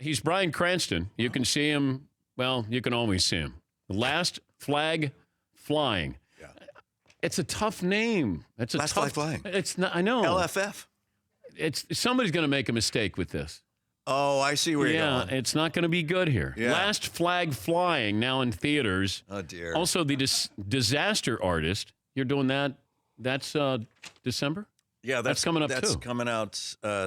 He's Bryan Cranston. You can see him. Well, you can always see him. Last Flag Flying. Yeah. It's a tough name. It's a Last tough, Flag Flying. It's not. I know. LFF. It's somebody's going to make a mistake with this. Oh, I see where you're going. Yeah, it's not going to be good here. Yeah. Last Flag Flying now in theaters. Oh dear. Also, the Disaster Artist. You're doing that. That's December. Yeah, that's coming up That's too. coming out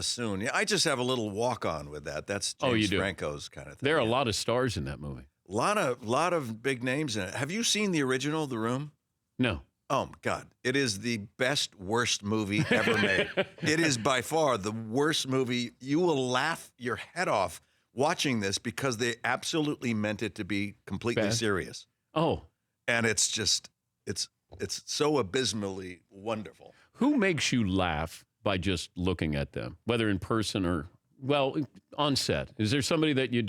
soon. Yeah, I just have a little walk-on with that. That's James you do. Franco's kind of thing. There are a lot of stars in that movie. A lot of big names in it. Have you seen the original, The Room? No. Oh, my God. It is the best, worst movie ever made. It is by far the worst movie. You will laugh your head off watching this because they absolutely meant it to be completely serious. Oh. And it's just, it's so abysmally wonderful. Who makes you laugh by just looking at them, whether in person or, well, on set? Is there somebody that you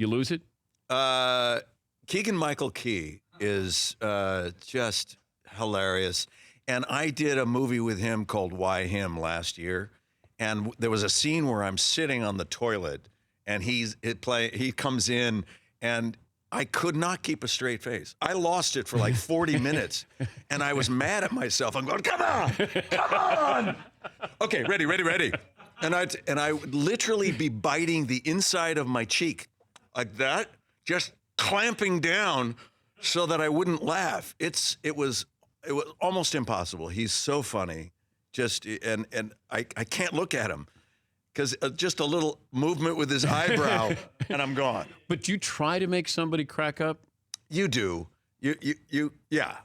lose it? Keegan-Michael Key is just hilarious. And I did a movie with him called Why Him last year. And there was a scene where I'm sitting on the toilet and he comes in and I could not keep a straight face. I lost it for like 40 minutes and I was mad at myself. I'm going, come on. Okay, ready. And I would literally be biting the inside of my cheek like that, just clamping down so that I wouldn't laugh. It was almost impossible. He's so funny. And I can't look at him because just a little movement with his eyebrow and I'm gone. But you try to make somebody crack up? You do. Yeah.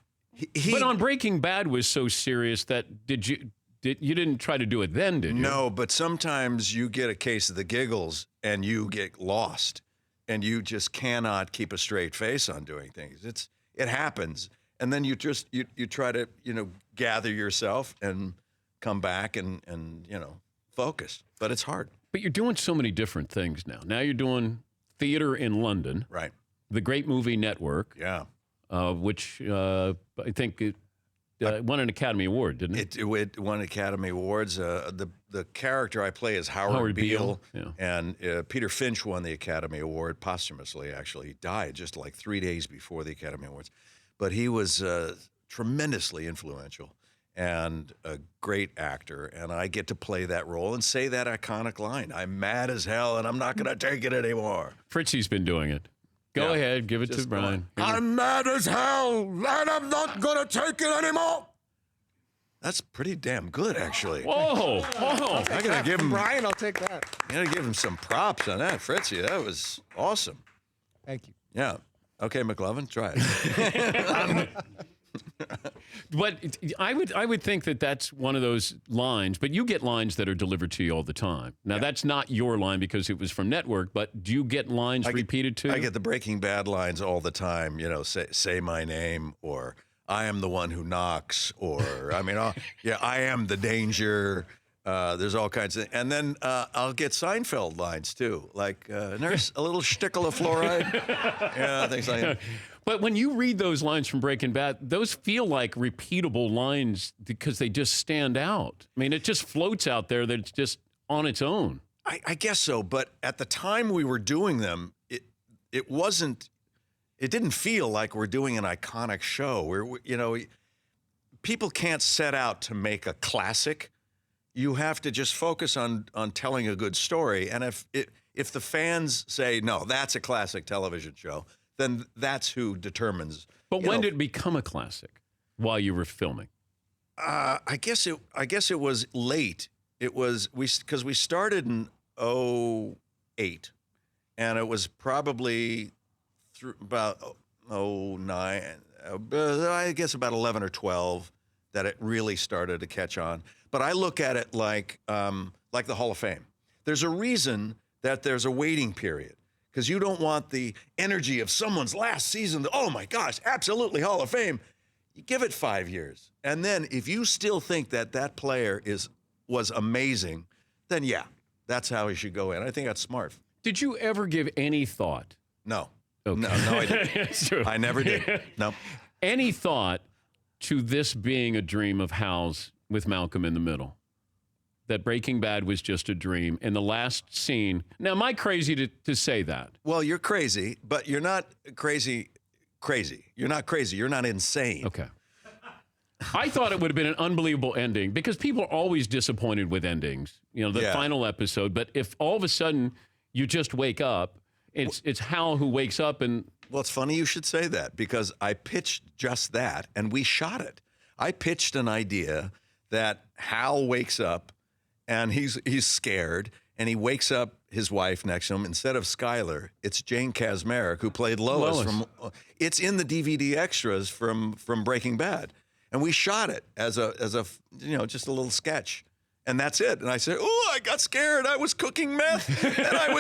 But on Breaking Bad was so serious that you didn't try to do it then, did you? No, but sometimes you get a case of the giggles and you get lost and you just cannot keep a straight face on doing things. It happens. And then you try to, gather yourself and come back and focus. But it's hard. But you're doing so many different things now. Now you're doing theater in London. Right. The Great Movie Network. Yeah. Which I think won an Academy Award, didn't it? It won Academy Awards. The character I play is Howard Beale. Yeah. And Peter Finch won the Academy Award posthumously, actually. He died just like 3 days before the Academy Awards. But he was tremendously influential and a great actor. And I get to play that role and say that iconic line. I'm mad as hell and I'm not going to take it anymore. Fritzy's been doing it. Go ahead, give it to Bryan. I'm mad as hell and I'm not going to take it anymore. That's pretty damn good, actually. Whoa. I got to give him, Bryan, I'll take that. I got to give him some props on that, Fritzy. That was awesome. Thank you. Yeah. Okay, McLovin, try it. But I would think that that's one of those lines, but you get lines that are delivered to you all the time. Now, that's not your line because it was from network, but do you get lines repeated too? I get the Breaking Bad lines all the time, say my name, or I am the one who knocks, or, I am the danger. There's all kinds of, and then I'll get Seinfeld lines too, like nurse, a little shtickle of fluoride, things like that. But when you read those lines from Breaking Bad, those feel like repeatable lines because they just stand out. I mean, it just floats out there that it's just on its own. I guess so, but at the time we were doing them, it didn't feel like we're doing an iconic show. People can't set out to make a classic. You have to just focus on telling a good story. And if the fans say, no, that's a classic television show, then that's who determines. But when did it become a classic? While you were filming? I guess it was late. It was because we started in 2008, and it was probably through about 2009. I guess about 11 or 12 that it really started to catch on. But I look at it like the Hall of Fame. There's a reason that there's a waiting period. Because you don't want the energy of someone's last season. Oh my gosh, absolutely Hall of Fame. You give it 5 years. And then if you still think that player was amazing, then yeah, that's how he should go in. I think that's smart. Did you ever give any thought? No. Okay. No, I didn't. I never did. No. Any thought to this being a dream of Hal's with Malcolm in the middle? that Breaking Bad was just a dream. In the last scene, now, am I crazy to say that? Well, you're crazy, but you're not crazy. You're not crazy. You're not insane. Okay. I thought it would have been an unbelievable ending because people are always disappointed with endings, the final episode. But if all of a sudden you just wake up, it's Hal who wakes up and... Well, it's funny you should say that because I pitched just that and we shot it. I pitched an idea that Hal wakes up and he's scared and he wakes up his wife next to him. Instead of Skyler, it's Jane Kaczmarek who played Lois. It's in the DVD extras from Breaking Bad. And we shot it as a just a little sketch. And that's it. And I said, "Oh, I got scared. I was cooking meth, and I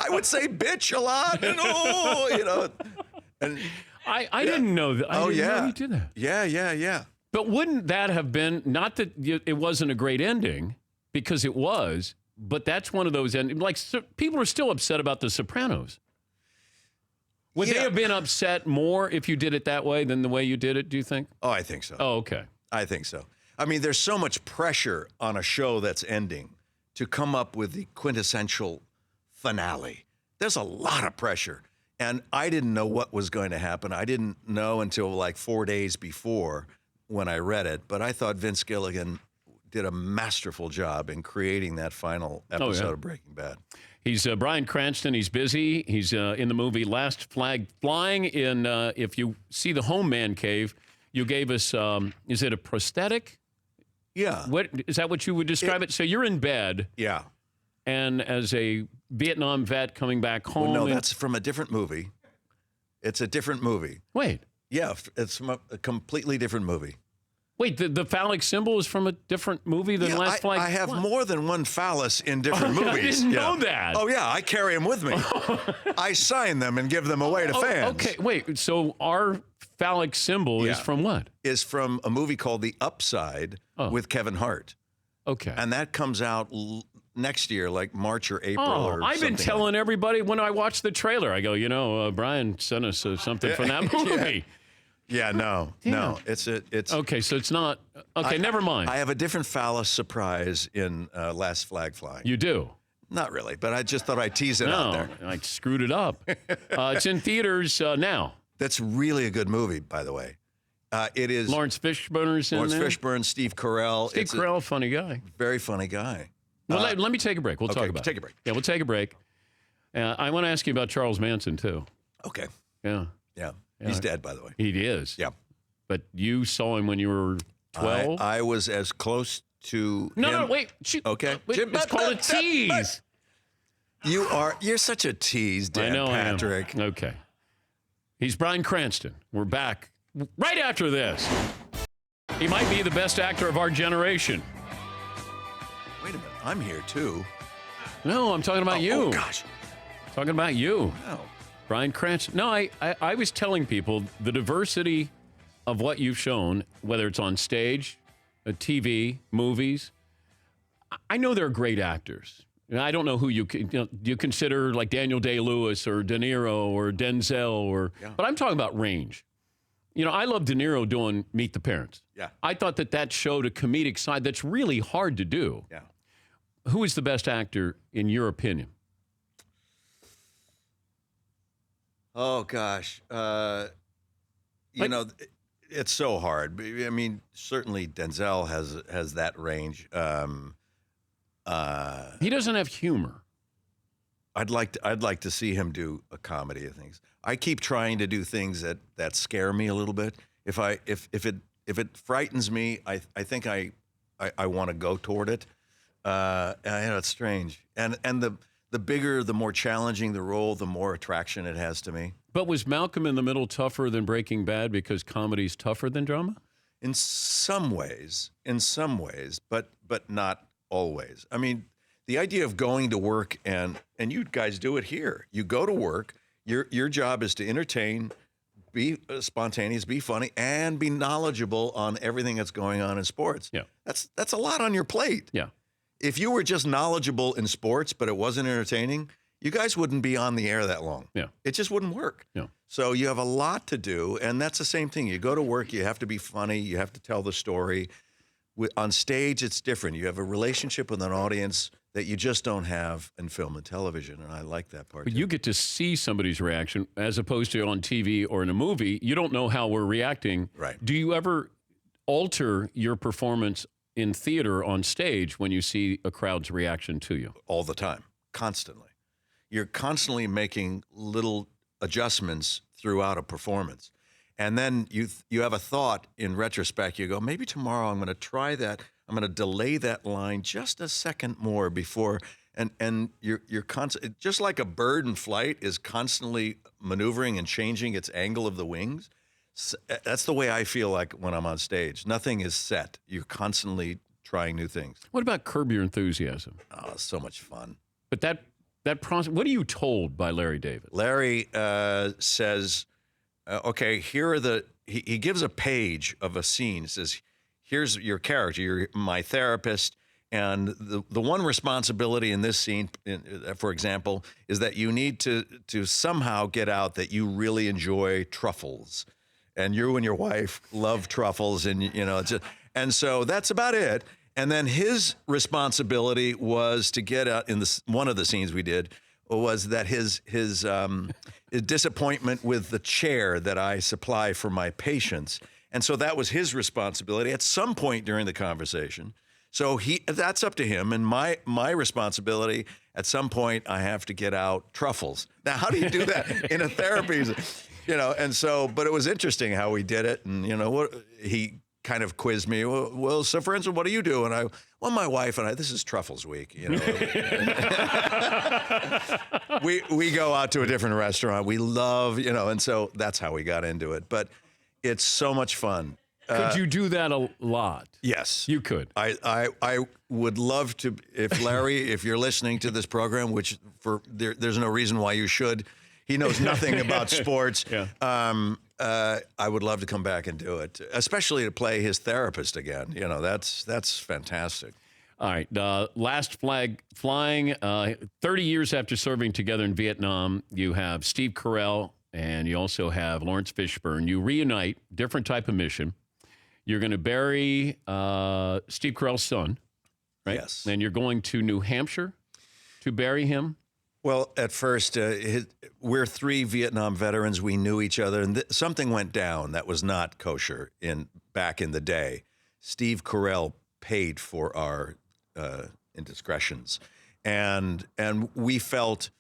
would say bitch a lot, and And I didn't know that. I didn't know you did that. Yeah. But wouldn't that have been, not that it wasn't a great ending, because it was, but that's one of those endings. Like, people are still upset about The Sopranos. Would they have been upset more if you did it that way than the way you did it, do you think? Oh, I think so. Oh, okay. I think so. I mean, there's so much pressure on a show that's ending to come up with the quintessential finale. There's a lot of pressure. And I didn't know what was going to happen. I didn't know until like 4 days before when I read it. But I thought Vince Gilligan did a masterful job in creating that final episode of Breaking Bad. He's Bryan Cranston. He's busy. He's in the movie Last Flag Flying. If you see the Home Man Cave, you gave us, is it a prosthetic? Yeah. What is that what you would describe it? So you're in bed. Yeah. And as a Vietnam vet coming back home. Well, no, that's from a different movie. It's a different movie. Wait. Yeah, it's from a completely different movie. Wait, the phallic symbol is from a different movie than Last Flag? I have more than one phallus in different movies. I didn't know that. Oh, yeah, I carry them with me. I sign them and give them away to fans. Okay, wait, so our phallic symbol is from what? Is from a movie called The Upside with Kevin Hart. Okay. And that comes out next year, like March or April or something. I've been telling everybody when I watch the trailer, I go, Bryan sent us something from that movie. Yeah, no. It's okay. So it's not okay. Never mind. I have a different phallus surprise in Last Flag Flying. You do? Not really, but I just thought I'd tease it out there. I screwed it up. It's in theaters now. That's really a good movie, by the way. It is. Lawrence Fishburne's in there. Lawrence Fishburne, Steve Carell. Steve Carell, funny guy. Very funny guy. Well, let me take a break. We'll talk about it. Take a break. Yeah, we'll take a break. I want to ask you about Charles Manson too. Okay. Yeah. He's dead, by the way. He is. Yeah. But you saw him when you were 12? I was as close to him. No, wait. Okay. It's called a tease. You're such a tease, Dan Patrick. I am. Okay. He's Bryan Cranston. We're back right after this. He might be the best actor of our generation. Wait a minute. I'm here, too. No, I'm talking about you. Oh, gosh. Talking about you. Oh. Bryan Cranston. No, I was telling people the diversity of what you've shown, whether it's on stage, TV, movies. I know they're great actors. And I don't know who do you consider like Daniel Day-Lewis or De Niro or Denzel but I'm talking about range. I love De Niro doing Meet the Parents. Yeah. I thought that showed a comedic side that's really hard to do. Yeah. Who is the best actor in your opinion? Oh, gosh. It's so hard. I mean, certainly Denzel has that range. He doesn't have humor. I'd like to see him do a comedy of things. I keep trying to do things that scare me a little bit. If it frightens me, I think I want to go toward it. It's strange. And the bigger, the more challenging the role, the more attraction it has to me. But was Malcolm in the Middle tougher than Breaking Bad because comedy's tougher than drama? In some ways, but not always. I mean, the idea of going to work and you guys do it here. You go to work. Your job is to entertain, be spontaneous, be funny, and be knowledgeable on everything that's going on in sports. Yeah, that's a lot on your plate. Yeah. If you were just knowledgeable in sports, but it wasn't entertaining, you guys wouldn't be on the air that long. Yeah. It just wouldn't work. Yeah. So you have a lot to do, and that's the same thing. You go to work, you have to be funny, you have to tell the story. On stage, it's different. You have a relationship with an audience that you just don't have in film and television, and I like that part. But too. you get to see somebody's reaction as opposed to on TV or in a movie. You don't know how we're reacting. Right. Do you ever alter your performance in theater on stage when you see a crowd's reaction to you? All the time, constantly. You're constantly making little adjustments throughout a performance. And then you have a thought in retrospect. You go, maybe tomorrow I'm going to try that. I'm going to delay that line just a second more before. And you're constant, just like a bird in flight is constantly maneuvering and changing its angle of the wings. That's the way I feel like when I'm on stage. Nothing is set. You're constantly trying new things. What about Curb Your Enthusiasm? Oh, it's so much fun. But that process, what are you told by Larry David? Larry says, okay, here are he gives a page of a scene. He says, here's your character. You're my therapist. And the one responsibility in this scene, for example, is that you need to somehow get out that you really enjoy truffles. And you and your wife love truffles. And, and so that's about it. And then his responsibility was to get out in one of the scenes we did was that his disappointment with the chair that I supply for my patients. And so that was his responsibility at some point during the conversation. So that's up to him. And my responsibility at some point, I have to get out truffles. Now, how do you do that in a therapy? And so, but it was interesting how we did it. And, he kind of quizzed me. Well, so for instance, what do you do? And my wife and I, this is Truffles Week. We go out to a different restaurant. We love, and so that's how we got into it. But it's so much fun. Could you do that a lot? Yes. You could. I would love to, if Larry, if you're listening to this program, which there's no reason why you should. He knows nothing about sports. Yeah. I would love to come back and do it, especially to play his therapist again. That's fantastic. All right. Last flag flying. 30 years after serving together in Vietnam, you have Steve Carell and you also have Lawrence Fishburne. You reunite, different type of mission. You're going to bury Steve Carell's son, right? Yes. And you're going to New Hampshire to bury him. Well, at first, we're 3 Vietnam veterans. We knew each other, and something went down that was not kosher back in the day. Steve Carell paid for our indiscretions, and we felt,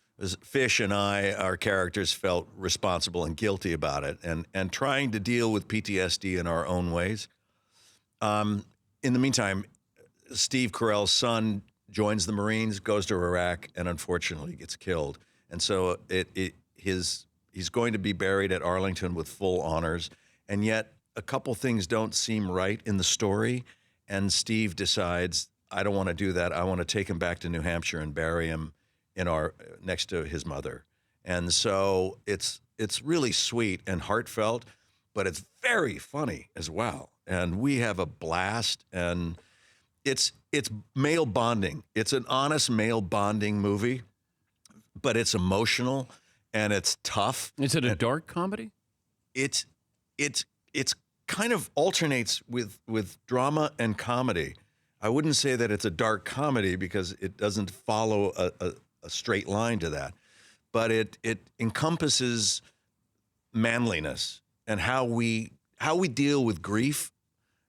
Fish and I, our characters felt responsible and guilty about it, and trying to deal with PTSD in our own ways. In the meantime, Steve Carell's son joins the Marines, goes to Iraq, and unfortunately gets killed. And so he's going to be buried at Arlington with full honors. And yet a couple things don't seem right in the story. And Steve decides, I don't want to do that. I want to take him back to New Hampshire and bury him next to his mother. And so it's really sweet and heartfelt, but it's very funny as well. And we have a blast, and it's male bonding. It's an honest male bonding movie, but it's emotional and it's tough. Is it a dark comedy? It's kind of alternates with drama and comedy. I wouldn't say that it's a dark comedy because it doesn't follow a straight line to that, but it encompasses manliness and how we deal with grief.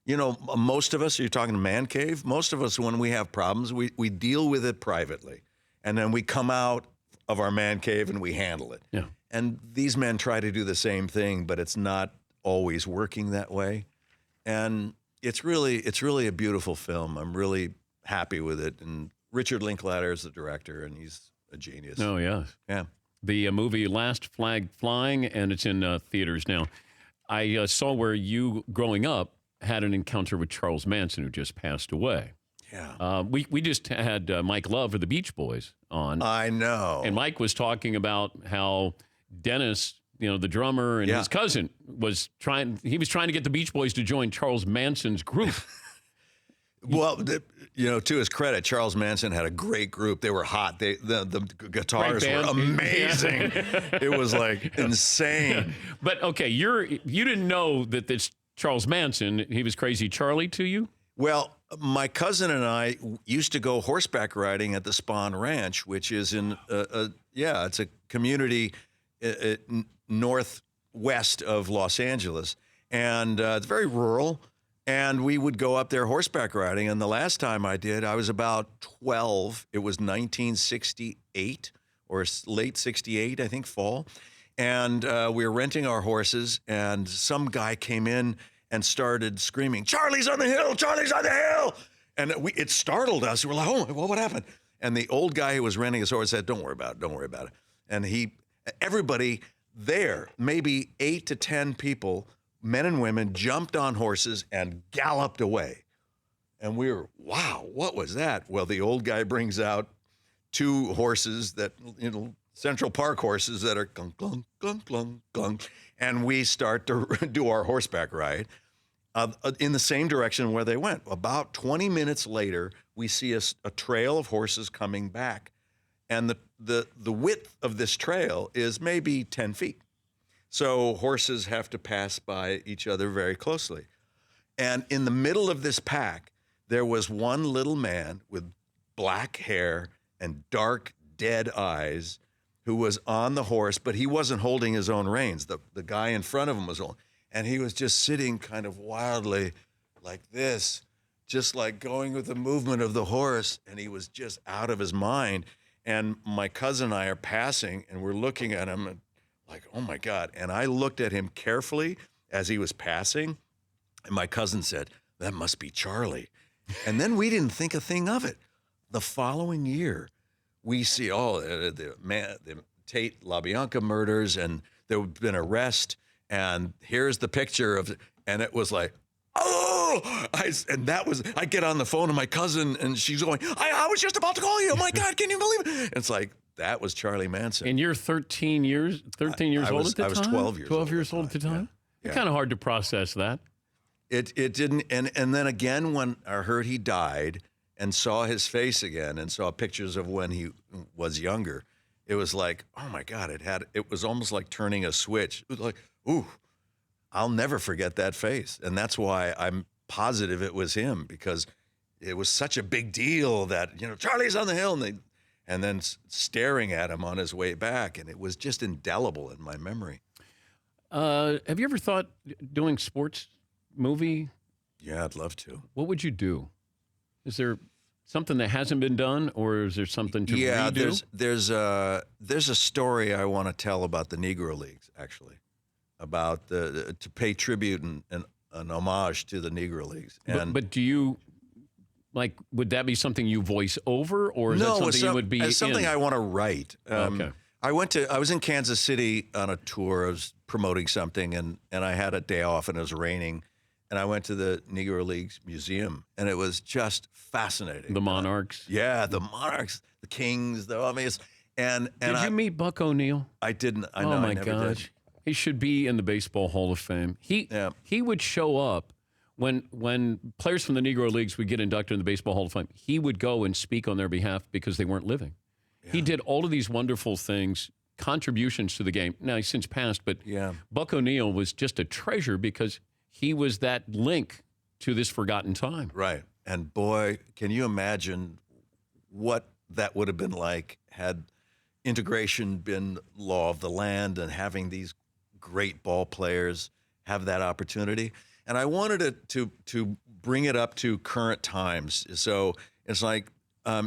Most of us, you're talking man cave, most of us, when we have problems, we deal with it privately. And then we come out of our man cave and we handle it. Yeah. And these men try to do the same thing, but it's not always working that way. And it's really a beautiful film. I'm really happy with it. And Richard Linklater is the director, and he's a genius. Oh, yeah. Yeah. The movie Last Flag Flying, and it's in theaters now. I saw where you, growing up, had an encounter with Charles Manson, who just passed away. Yeah. We just had Mike Love of the Beach Boys on. I know. And Mike was talking about how Dennis, the drummer, and his cousin was trying to get the Beach Boys to join Charles Manson's group. Well, to his credit, Charles Manson had a great group. They were hot. The guitars were amazing. It was like insane. But okay, you didn't know that this Charles Manson, he was Crazy Charlie to you? Well, my cousin and I used to go horseback riding at the Spahn Ranch, which is in, it's a community northwest of Los Angeles. And it's very rural. And we would go up there horseback riding. And the last time I did, I was about 12. It was 1968 or late 68, I think, fall. And we were renting our horses. And some guy came in and started screaming, "Charlie's on the hill! Charlie's on the hill!" And it startled us. We were like, "Oh, well, what happened?" And the old guy who was renting his horse said, "Don't worry about it. Don't worry about it." And everybody there, maybe 8 to 10 people, men and women, jumped on horses and galloped away. And we were, wow, what was that? Well, the old guy brings out 2 horses that, Central Park horses that are clunk, clunk, clunk, clunk, clunk. And we start to do our horseback ride in the same direction where they went. About 20 minutes later, we see a trail of horses coming back. And the width of this trail is maybe 10 feet. So horses have to pass by each other very closely. And in the middle of this pack, there was one little man with black hair and dark, dead eyes who was on the horse, but he wasn't holding his own reins. The guy in front of him was holding, and he was just sitting kind of wildly like this, just like going with the movement of the horse, and he was just out of his mind. And my cousin and I are passing, and we're looking at him and like, oh my God. And I looked at him carefully as he was passing, and my cousin said, "That must be Charlie." And then we didn't think a thing of it. The following year, we see the Tate LaBianca murders, and there had been an arrest, and here's the picture of, and it was like, oh, I get on the phone to my cousin, and she's going, I was just about to call you. Oh my God, can you believe it? It's like, that was Charlie Manson. And you're 13 years old at the time? I was 12 years old. 12 years old at the time? Yeah. It's kind of hard to process that. It didn't, and then again, when I heard he died and saw his face again and saw pictures of when he was younger, it was like, oh my God, it was almost like turning a switch. It was like, ooh, I'll never forget that face. And that's why I'm positive it was him, because it was such a big deal that, Charlie's on the hill, and then staring at him on his way back. And it was just indelible in my memory. Have you ever thought doing sports movie? Yeah, I'd love to. What would you do? Is there something that hasn't been done, or is there something to redo? There's a story I want to tell about the Negro Leagues, actually, about to pay tribute and an homage to the Negro Leagues. But do you, would that be something you voice over, or is that something you would be it's something in? I want to write. Okay. I was in Kansas City on a tour. I was promoting something, and I had a day off, and it was raining. And I went to the Negro Leagues Museum, and it was just fascinating. The Monarchs? Yeah, the Monarchs, the Kings, and Did you meet Buck O'Neill? I didn't. I know. Oh, my I never gosh. did. He should be in the Baseball Hall of Fame. He would show up when players from the Negro Leagues would get inducted in the Baseball Hall of Fame. He would go and speak on their behalf because they weren't living. Yeah. He did all of these wonderful things, contributions to the game. Now, he's since passed, but Buck O'Neill was just a treasure because he was that link to this forgotten time. Right. And boy, can you imagine what that would have been like had integration been law of the land and having these great ball players have that opportunity. And I wanted it to bring it up to current times. So it's like,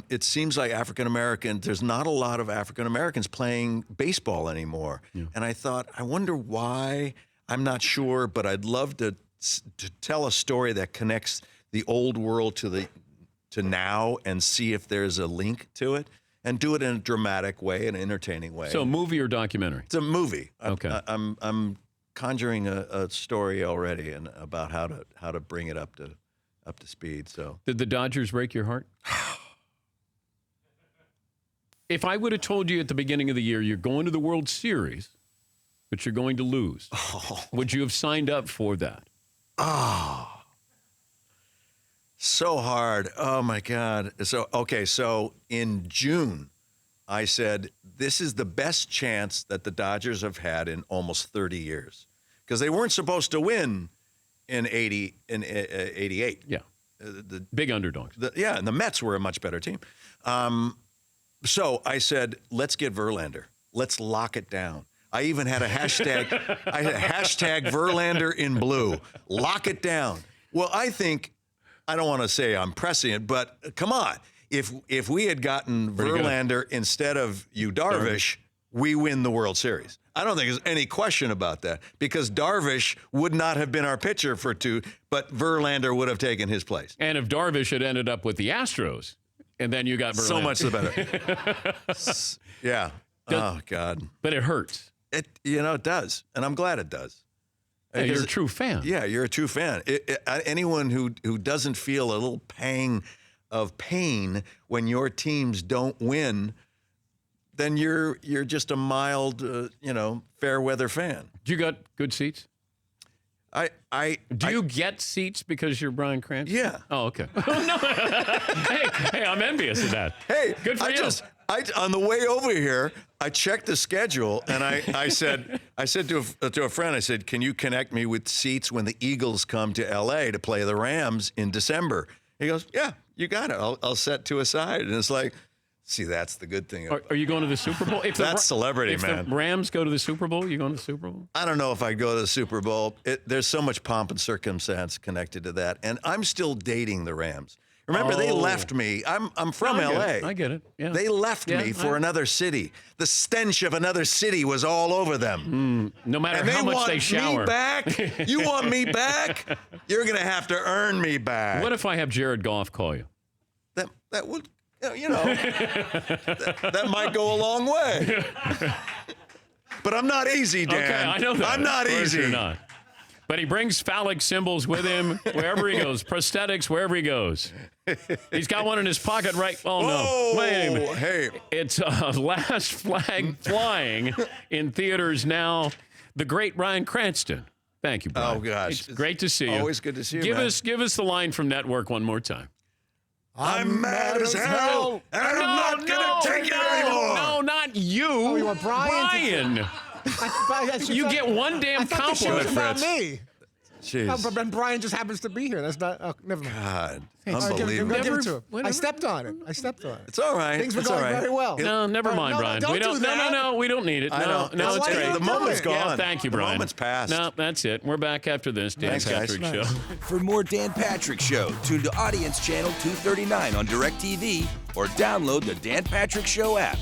it seems like there's not a lot of African Americans playing baseball anymore. Yeah. And I thought, I wonder why. I'm not sure, but I'd love to tell a story that connects the old world to now and see if there's a link to it, and do it in a dramatic way, an entertaining way. So, movie or documentary? It's a movie. Okay. I'm conjuring a story already and about how to bring it up to speed. So, did the Dodgers break your heart? If I would have told you at the beginning of the year you're going to the World Series, but you're going to lose, would you have signed up for that? Oh, so hard. Oh, my God. So in June, I said, this is the best chance that the Dodgers have had in almost 30 years. Because they weren't supposed to win in 88. Yeah. the Big underdogs. and the Mets were a much better team. So I said, let's get Verlander. Let's lock it down. I even had a hashtag. I had a hashtag Verlander in blue. Lock it down. Well, I think, I don't want to say I'm prescient, but come on. If we had gotten Verlander instead of Darvish, we win the World Series. I don't think there's any question about that because Darvish would not have been our pitcher for 2, but Verlander would have taken his place. And if Darvish had ended up with the Astros, and then you got Verlander. So much the better. Yeah. Oh, God. But it hurts. It does. And I'm glad it does. Yeah, you're a true fan. Yeah, you're a true fan. Anyone who doesn't feel a little pang of pain when your teams don't win, then you're just a mild, fair weather fan. Do you got good seats? Do you get seats because you're Bryan Cranston? Yeah. Oh, okay. No. hey, I'm envious of that. Hey, good for you. On the way over here, I checked the schedule and I said to a friend, I said, can you connect me with seats when the Eagles come to L.A. to play the Rams in December? He goes, yeah, you got it. I'll set 2 aside. And it's like, see, that's the good thing. Are you going to the Super Bowl? That's celebrity, man. If the Rams go to the Super Bowl, you going to the Super Bowl? I don't know if I'd go to the Super Bowl. There's so much pomp and circumstance connected to that. And I'm still dating the Rams. Remember, they left me. I'm from L.A. I get it. Yeah. They left me for another city. The stench of another city was all over them. No matter how much they shower. Me back? You want me back? You're going to have to earn me back. What if I have Jared Goff call you? That would, that might go a long way. But I'm not easy, Dan. Okay, I know that. I'm not easy. You're not. But he brings phallic symbols with him wherever he goes, prosthetics wherever he goes. He's got one in his pocket right. Oh, no. Wait a minute. Hey. It's Last Flag Flying in theaters now. The great Bryan Cranston. Thank you, Bryan. Oh, gosh. It's great to see you. Always good to see you, Give us the line from Network one more time. I'm mad as hell, and I'm not going to take it anymore. No, not you. Oh, you want Bryan? You get one damn compliment. About me. Jeez. But Bryan just happens to be here. That's not. Oh, never mind. God, Unbelievable. Give it to him. Whatever. I stepped on it. It's all right. Things were going very well. No, never mind, Bryan. Don't we don't. do that. No, we don't need it. No, it's great. The moment's gone. Yeah, thank you, Bryan. The moment's passed. No, that's it. We're back after this Dan Thanks, guys. Patrick Show. For more Dan Patrick Show, tune to Audience Channel 239 on DirecTV or download the Dan Patrick Show app.